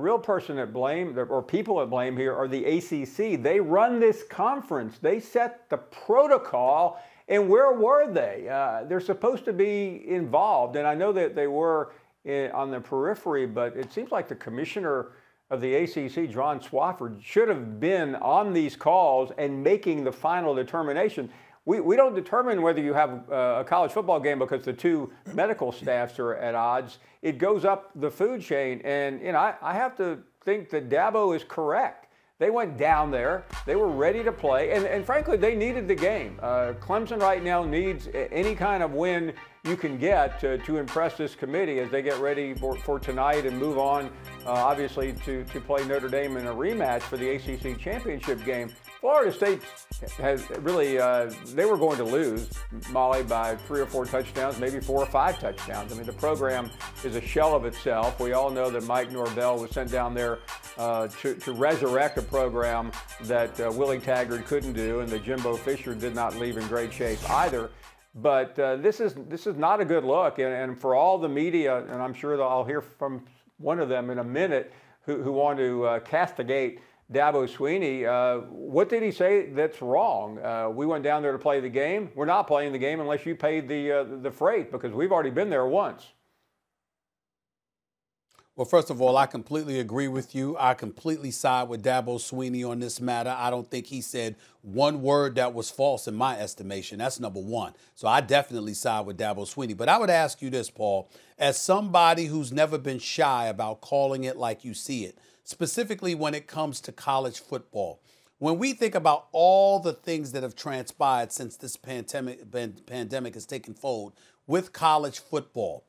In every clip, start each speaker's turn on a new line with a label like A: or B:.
A: real person at blame, or people at blame here, are the ACC. They run this conference. They set the protocol, and where were they? They're supposed to be involved, and I know that they were on the periphery, but it seems like the commissioner of the ACC, John Swofford, should have been on these calls and making the final determination. We don't determine whether you have a college football game because the two medical staffs are at odds. It goes up the food chain, and I have to think that Dabo is correct. They went down there. They were ready to play, and frankly, they needed the game. Clemson right now needs any kind of win you can get to impress this committee as they get ready for tonight and move on, obviously, to play Notre Dame in a rematch for the ACC championship game. Florida State has really, they were going to lose, Molly, by 3 or 4 touchdowns, maybe 4 or 5 touchdowns. I mean, the program is a shell of itself. We all know that Mike Norvell was sent down there to resurrect a program that Willie Taggart couldn't do, and that Jimbo Fisher did not leave in great shape either. But this is not a good look, and for all the media, and I'm sure that I'll hear from one of them in a minute, who want to castigate Dabo Swinney, what did he say that's wrong? We went down there to play the game. We're not playing the game unless you paid the freight, because we've already been there once.
B: Well, first of all, I completely agree with you. I completely side with Dabo Swinney on this matter. I don't think he said one word that was false in my estimation. That's number one. So I definitely side with Dabo Swinney. But I would ask you this, Paul, as somebody who's never been shy about calling it like you see it, specifically when it comes to college football. When we think about all the things that have transpired since this pandemic has taken fold with college football,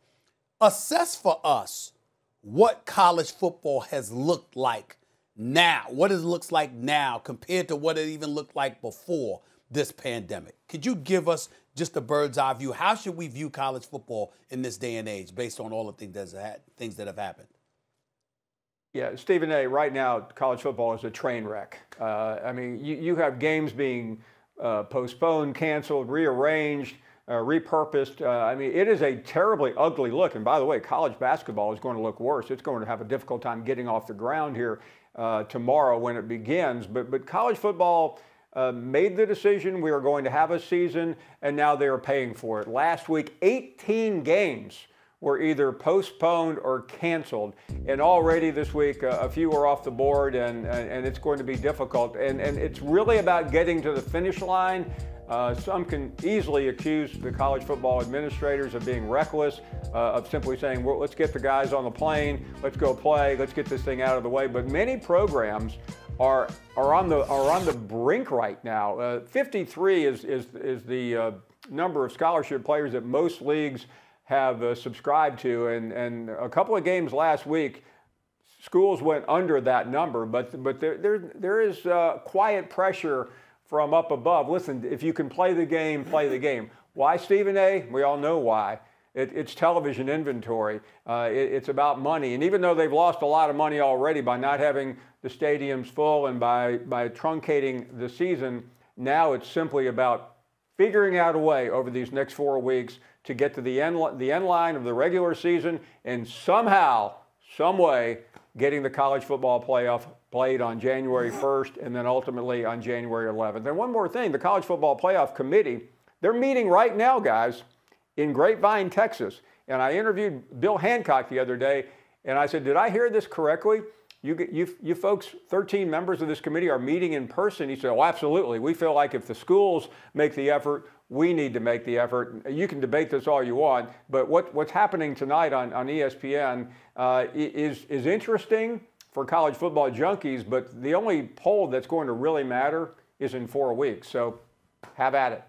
B: assess for us what college football has looked like now, what it looks like now compared to what it even looked like before this pandemic. Could you give us just a bird's eye view? How should we view college football in this day and age based on all the things that have happened?
A: Yeah, Stephen A., right now, college football is a train wreck. I mean, you have games being postponed, canceled, rearranged, repurposed. I mean, it is a terribly ugly look. And by the way, college basketball is going to look worse. It's going to have a difficult time getting off the ground here tomorrow when it begins. But college football made the decision we are going to have a season, and now they are paying for it. Last week, 18 games were either postponed or canceled. And already this week, a few are off the board, and it's going to be difficult. And it's really about getting to the finish line. Some can easily accuse the college football administrators of being reckless, of simply saying, well, let's get the guys on the plane, let's go play, let's get this thing out of the way. But many programs are on the brink right now. 53 is the number of scholarship players that most leagues have subscribed to, and a couple of games last week, schools went under that number, but there is quiet pressure from up above. Listen, if you can play the game, play the game. Why, Stephen A.? We all know why. It's television inventory. It's about money, and even though they've lost a lot of money already by not having the stadiums full and by truncating the season, now it's simply about figuring out a way over these next 4 weeks to get to the end line of the regular season, and somehow, some way, getting the college football playoff played on January 1st and then ultimately on January 11th. And one more thing, the College Football Playoff Committee, they're meeting right now, guys, in Grapevine, Texas. And I interviewed Bill Hancock the other day, and I said, did I hear this correctly? You folks, 13 members of this committee are meeting in person. He said, oh, absolutely. We feel like if the schools make the effort, we need to make the effort. You can debate this all you want, but what's happening tonight on ESPN is interesting for college football junkies, but the only poll that's going to really matter is in 4 weeks. So have at it.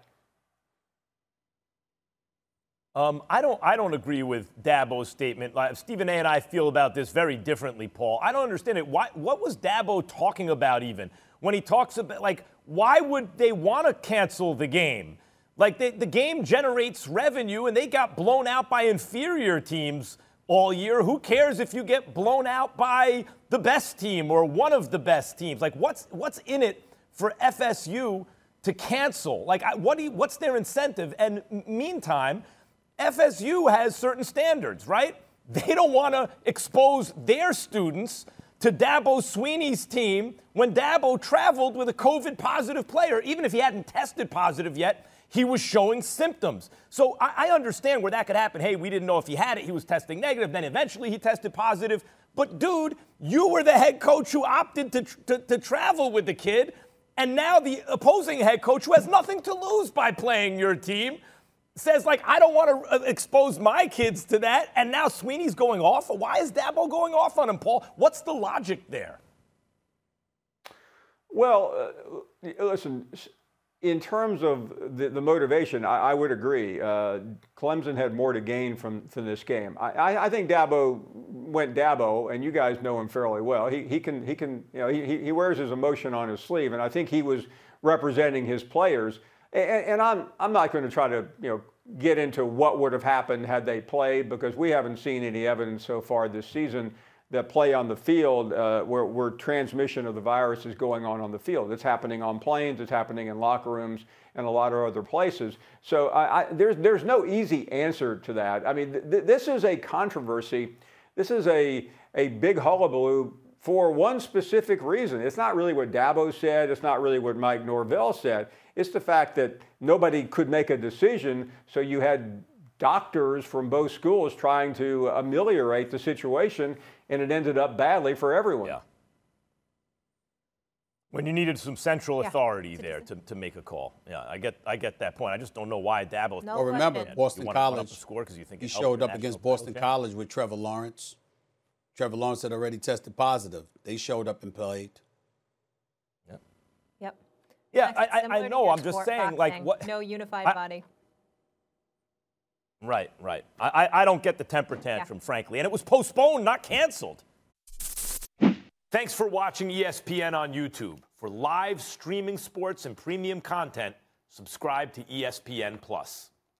C: I don't agree with Dabo's statement. Stephen A. and I feel about this very differently, Paul. I don't understand it. What was Dabo talking about even when he talks about, like, why would they want to cancel the game? Like, the game generates revenue, and they got blown out by inferior teams all year. Who cares if you get blown out by the best team or one of the best teams? Like, what's in it for FSU to cancel? Like, what's their incentive? And meantime, FSU has certain standards, right? They don't want to expose their students to Dabo Swinney's team when Dabo traveled with a COVID-positive player. Even if he hadn't tested positive yet, he was showing symptoms. So I understand where that could happen. Hey, we didn't know if he had it. He was testing negative. Then eventually he tested positive. But, dude, you were the head coach who opted to travel with the kid. And now the opposing head coach, who has nothing to lose by playing your team, says, like, I don't want to expose my kids to that. And now Swinney's going off. Why is Dabo going off on him, Paul? What's the logic there?
A: Well, listen, in terms of the motivation, I would agree. Clemson had more to gain from this game. I think Dabo went Dabo, and you guys know him fairly well. He can he wears his emotion on his sleeve, and I think he was representing his players. And I'm not going to try to get into what would have happened had they played, because we haven't seen any evidence so far this season that play on the field where transmission of the virus is going on the field. It's happening on planes, it's happening in locker rooms, and a lot of other places. So there's no easy answer to that. I mean, this is a controversy. This is a big hullabaloo for one specific reason. It's not really what Dabo said. It's not really what Mike Norvell said. It's the fact that nobody could make a decision, so you had doctors from both schools trying to ameliorate the situation, and it ended up badly for everyone.
C: Yeah. When you needed some central authority there to make a call. Yeah, I get that point. I just don't know why Dabo.
B: Well, remember, Boston College,
C: score you think
B: he showed up against Boston College with Trevor Lawrence. Trevor Lawrence had already tested positive. They showed up and played.
D: Yep.
C: Yeah, I know. I'm just saying, like, what?
D: No unified body.
C: Right. I don't get the temper tantrum, frankly. And it was postponed, not canceled. Thanks for watching ESPN on YouTube. For live streaming sports and premium content, subscribe to ESPN+.